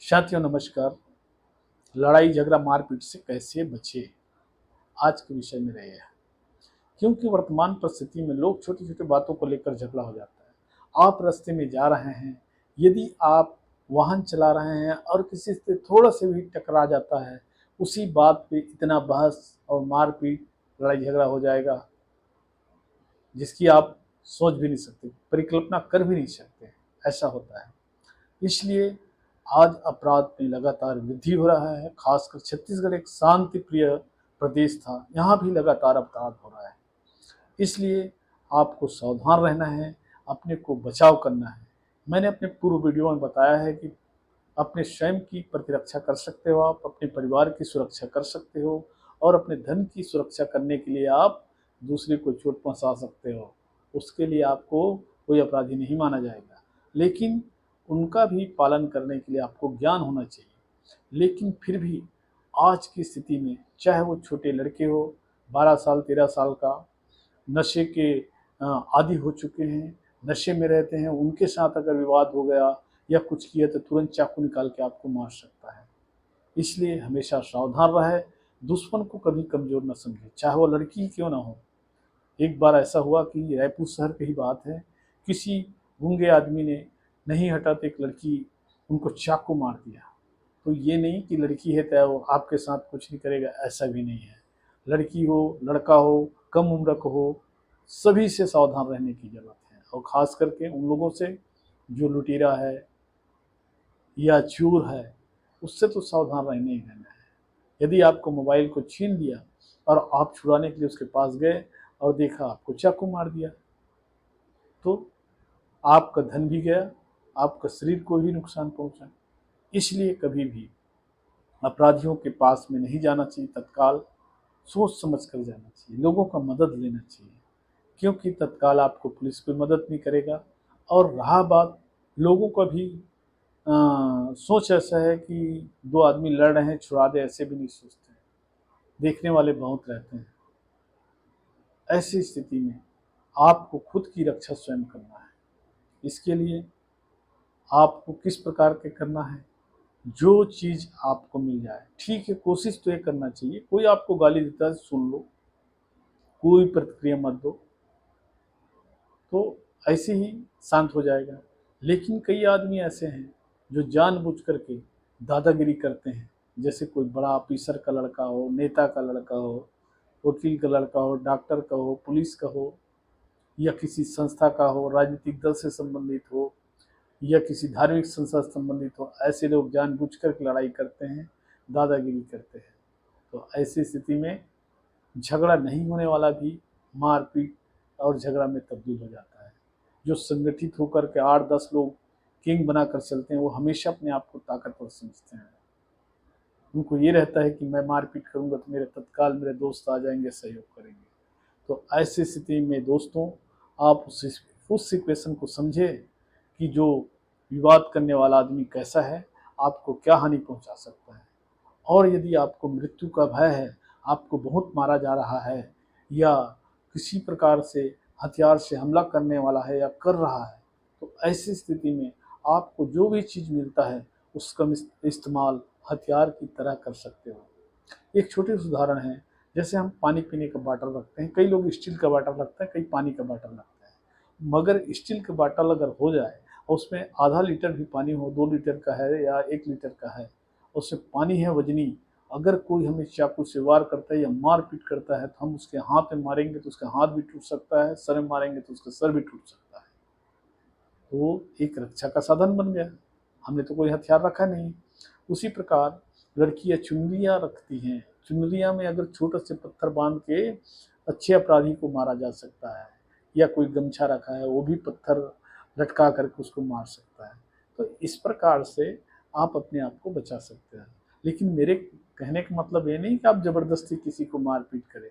साथियों नमस्कार। लड़ाई झगड़ा मारपीट से कैसे बचे, आज के विषय में रहे हैं। क्योंकि वर्तमान परिस्थिति में लोग छोटी छोटी बातों को लेकर झगड़ा हो जाता है। आप रास्ते में जा रहे हैं, यदि आप वाहन चला रहे हैं और किसी से थोड़ा से भी टकरा जाता है, उसी बात पे इतना बहस और मारपीट लड़ाई झगड़ा हो जाएगा जिसकी आप सोच भी नहीं सकते, परिकल्पना कर भी नहीं सकते। ऐसा होता है। इसलिए आज अपराध में लगातार वृद्धि हो रहा है। खासकर छत्तीसगढ़ एक शांति प्रिय प्रदेश था, यहाँ भी लगातार अपराध हो रहा है। इसलिए आपको सावधान रहना है, अपने को बचाव करना है। मैंने अपने पूर्व वीडियो में बताया है कि अपने स्वयं की प्रतिरक्षा कर सकते हो, आप अपने परिवार की सुरक्षा कर सकते हो और अपने धन की सुरक्षा करने के लिए आप दूसरे को चोट पहुंचा सकते हो। उसके लिए आपको कोई अपराधी नहीं माना जाएगा, लेकिन उनका भी पालन करने के लिए आपको ज्ञान होना चाहिए। लेकिन फिर भी आज की स्थिति में, चाहे वो छोटे लड़के हो, 12 साल 13 साल का, नशे के आदि हो चुके हैं, नशे में रहते हैं, उनके साथ अगर विवाद हो गया या कुछ किया तो तुरंत चाकू निकाल के आपको मार सकता है। इसलिए हमेशा सावधान रहे, दुश्मन को कभी कमजोर न समझे, चाहे वो लड़की ही क्यों ना हो। एक बार ऐसा हुआ कि रायपुर शहर की ही बात है, किसी गूंगे आदमी ने नहीं हटा तो एक लड़की उनको चाकू मार दिया। तो ये नहीं कि लड़की है तो वो आपके साथ कुछ नहीं करेगा, ऐसा भी नहीं है। लड़की हो लड़का हो, कम उम्र का हो, सभी से सावधान रहने की जरूरत है। और ख़ास करके उन लोगों से जो लुटेरा है या चोर है, उससे तो सावधान रहने ही रहना है। यदि आपको मोबाइल को छीन लिया और आप छुड़ाने के लिए उसके पास गए और देखा आपको चाकू मार दिया, तो आपका धन भी गया, आपका शरीर को भी नुकसान पहुंचा। इसलिए कभी भी अपराधियों के पास में नहीं जाना चाहिए। तत्काल सोच समझ कर जाना चाहिए, लोगों का मदद लेना चाहिए, क्योंकि तत्काल आपको पुलिस कोई मदद नहीं करेगा। और रहा बात लोगों का भी सोच ऐसा है कि दो आदमी लड़ रहे हैं छुड़ा दे, ऐसे भी नहीं सोचते। देखने वाले बहुत रहते हैं। ऐसी स्थिति में आपको खुद की रक्षा स्वयं करना है। इसके लिए आपको किस प्रकार के करना है, जो चीज़ आपको मिल जाए ठीक है, कोशिश तो ये करना चाहिए। कोई आपको गाली देता है सुन लो, कोई प्रतिक्रिया मत दो, तो ऐसे ही शांत हो जाएगा। लेकिन कई आदमी ऐसे हैं जो जानबूझ करके दादागिरी करते हैं। जैसे कोई बड़ा ऑफिसर का लड़का हो, नेता का लड़का हो, वकील का लड़का हो, डॉक्टर का हो, पुलिस का हो, या किसी संस्था का हो, राजनीतिक दल से संबंधित हो, या किसी धार्मिक संस्था से संबंधित हो, ऐसे लोग जानबूझ कर लड़ाई करते हैं, दादागिरी करते हैं। तो ऐसी स्थिति में झगड़ा नहीं होने वाला भी मारपीट और झगड़ा में तब्दील हो जाता है। जो संगठित होकर के 8-10 लोग किंग बनाकर चलते हैं, वो हमेशा अपने आप को ताकतवर समझते हैं। उनको ये रहता है कि मैं मारपीट करूंगा तो मेरे तत्काल मेरे दोस्त आ जाएंगे, सहयोग करेंगे। तो ऐसी स्थिति में दोस्तों, आप उस सिचुएशन को समझे कि जो विवाद करने वाला आदमी कैसा है, आपको क्या हानि पहुंचा सकता है। और यदि आपको मृत्यु का भय है, आपको बहुत मारा जा रहा है, या किसी प्रकार से हथियार से हमला करने वाला है या कर रहा है, तो ऐसी स्थिति में आपको जो भी चीज़ मिलता है उसका इस्तेमाल हथियार की तरह कर सकते हो। एक छोटी सी उदाहरण है, जैसे हम पानी पीने का बॉटल रखते हैं, कई लोग स्टील का बॉटल रखते हैं, कई पानी का बॉटल रखते हैं। मगर स्टील का बॉटल अगर हो जाए और उसमें आधा लीटर भी पानी हो, 2 लीटर का है या 1 लीटर का है, उसमें पानी है वजनी, अगर कोई हमें चाकू से वार करता है या मारपीट करता है तो हम उसके हाथ में मारेंगे तो उसका हाथ भी टूट सकता है, सर में मारेंगे तो उसका सर भी टूट सकता है। तो वो एक रक्षा का साधन बन गया। हमने तो कोई हथियार रखा नहीं। उसी प्रकार लड़कियां चुनरियां रखती हैं, चुनरिया में अगर छोटे से पत्थर बांध के अच्छे अपराधी को मारा जा सकता है, या कोई गमछा रखा है वो भी पत्थर लटका करके उसको मार सकता है। तो इस प्रकार से आप अपने आप को बचा सकते हैं। लेकिन मेरे कहने का मतलब ये नहीं कि आप ज़बरदस्ती किसी को मारपीट करें।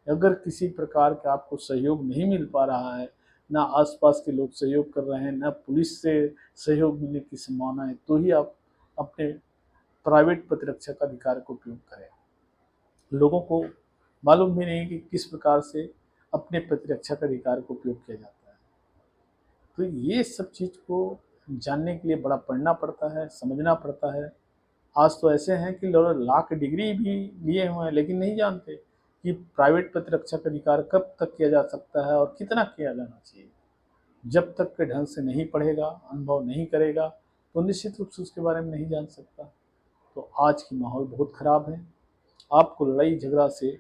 अगर किसी प्रकार का आपको सहयोग नहीं मिल पा रहा है, ना आसपास के लोग सहयोग कर रहे हैं, ना पुलिस से सहयोग मिलने की संभावना है, तो ही आप अपने प्राइवेट प्रतिरक्षा का अधिकार का उपयोग करें। लोगं को मालूम भी नहीं कि किस प्रकार से अपने प्रतिरक्षा का अधिकार का उपयोग किया जाता है। तो ये सब चीज़ को जानने के लिए बड़ा पढ़ना पड़ता है, समझना पड़ता है। आज तो ऐसे हैं कि लोग लाख डिग्री भी लिए हुए हैं लेकिन नहीं जानते कि प्राइवेट प्रतिरक्षा का अधिकार कब तक किया जा सकता है और कितना किया जाना चाहिए। जब तक के ढंग से नहीं पढ़ेगा, अनुभव नहीं करेगा, तो निश्चित रूप से उसके बारे में नहीं जान सकता। तो आज की माहौल बहुत ख़राब है। आपको लड़ाई झगड़ा से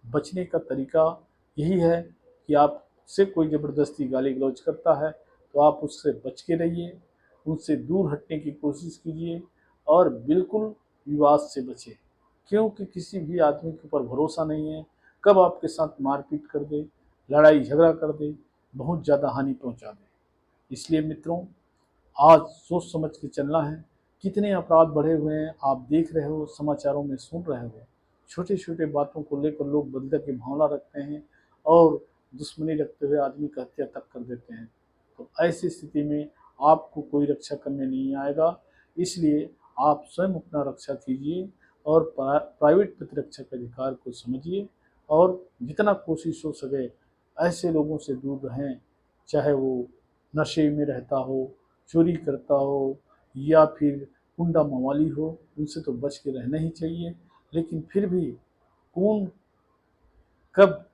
बचने का तरीका यही है कि आपसे कोई ज़बरदस्ती गाली गलौज करता है तो आप उससे बच के रहिए, उनसे दूर हटने की कोशिश कीजिए और बिल्कुल विवाद से बचें, क्योंकि किसी भी आदमी के ऊपर भरोसा नहीं है, कब आपके साथ मारपीट कर दे, लड़ाई झगड़ा कर दे, बहुत ज़्यादा हानि पहुंचा दे। इसलिए मित्रों, आज सोच समझ के चलना है। कितने अपराध बढ़े हुए हैं आप देख रहे हो, समाचारों में सुन रहे हो। छोटे छोटे बातों को लेकर लोग बदले की भावना रखते हैं और दुश्मनी रखते हुए आदमी की हत्या तक कर देते हैं। तो ऐसी स्थिति में आपको कोई रक्षा करने नहीं आएगा। इसलिए आप स्वयं अपना रक्षा कीजिए और प्राइवेट प्रतिरक्षा के अधिकार को समझिए और जितना कोशिश हो सके ऐसे लोगों से दूर रहें, चाहे वो नशे में रहता हो, चोरी करता हो या फिर गुंडा मवाली हो, उनसे तो बच के रहना ही चाहिए। लेकिन फिर भी कौन कब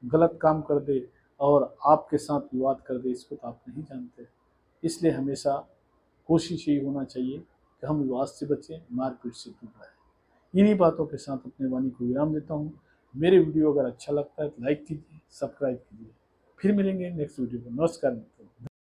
गलत काम कर दे और आपके साथ विवाद कर दे, इसको तो आप नहीं जानते। इसलिए हमेशा कोशिश यही होना चाहिए कि हम विवाद से बचें, मारपीट से दूर रहें। इन्हीं बातों के साथ अपने वाणी को विराम देता हूँ। मेरे वीडियो अगर अच्छा लगता है तो लाइक कीजिए, सब्सक्राइब कीजिए। फिर मिलेंगे नेक्स्ट वीडियो में। नमस्कार।